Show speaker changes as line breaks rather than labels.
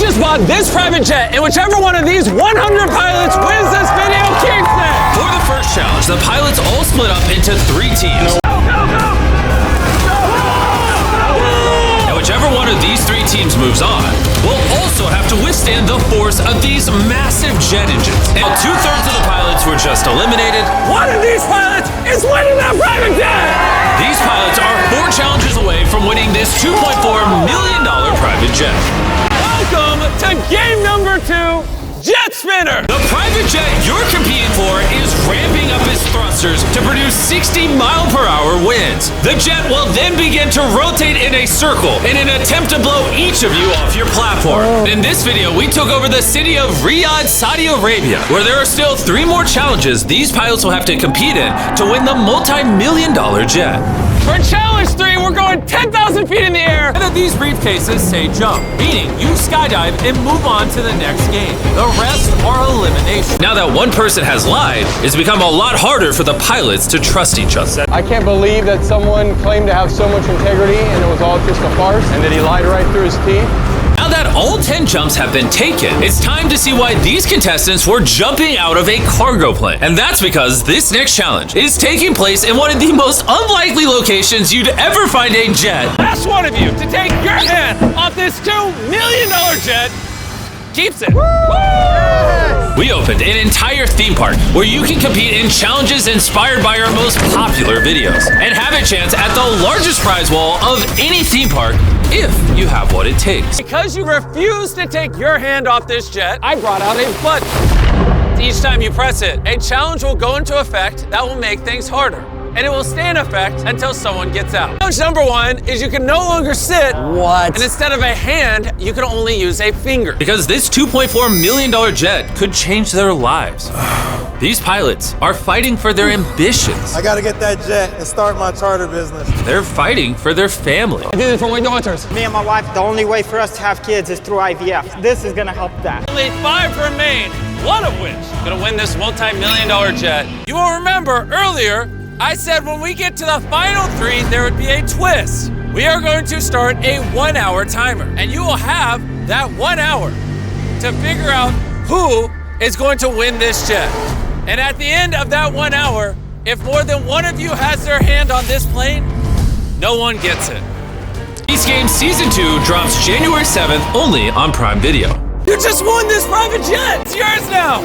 just bought this private jet, and whichever one of these 100 pilots wins this video keeps it!
For the first challenge, the pilots all split up into 3 teams. And whichever one of these 3 teams moves on will also have to withstand the force of these massive jet engines. And 2/3 of the pilots were just eliminated.
One of these pilots is winning that private jet!
These pilots are 4 challenges away from winning this $2.4 million private jet.
Welcome to game number 2, Jet Spinner!
The private jet you're competing for is ramping up its thrusters to produce 60-mile-per-hour winds. The jet will then begin to rotate in a circle in an attempt to blow each of you off your platform. In this video, we took over the city of Riyadh, Saudi Arabia, where there are still 3 more challenges these pilots will have to compete in to win the multi-million-dollar jet.
For challenge 3, we're going 10,000 feet in the air.
None of these briefcases say jump, meaning you skydive and move on to the next game. The rest are elimination. Now that one person has lied, it's become a lot harder for the pilots to trust each other.
I can't believe that someone claimed to have so much integrity and it was all just a farce, and that he lied right through his teeth.
Now that all 10 jumps have been taken, it's time to see why these contestants were jumping out of a cargo plane. And that's because this next challenge is taking place in one of the most unlikely locations you'd ever find a jet.
Last one of you to take your hand off this $2 million jet keeps it.
We opened an entire theme park where you can compete in challenges inspired by our most popular videos and have a chance at the largest prize wall of any theme park if you have what it takes.
Because you refuse to take your hand off this jet, I brought out a button. Each time you press it, a challenge will go into effect that will make things harder. And it will stay in effect until someone gets out. Challenge number 1 is you can no longer sit.
What?
And instead of a hand, you can only use a finger.
Because this $2.4 million jet could change their lives. These pilots are fighting for their ambitions.
I gotta get that jet and start my charter business.
They're fighting for their family.
I did it for my daughters.
Me and my wife, the only way for us to have kids is through IVF. This is gonna help that.
Only 5 remain, one of which is gonna win this multi-million-dollar jet. You will remember earlier, I said when we get to the final 3, there would be a twist. We are going to start a 1-hour timer, and you will have that 1 hour to figure out who is going to win this jet. And at the end of that 1 hour, if more than one of you has their hand on this plane, no one gets it.
Beast Games Season 2 drops January 7th only on Prime Video.
You just won this private jet! It's yours now!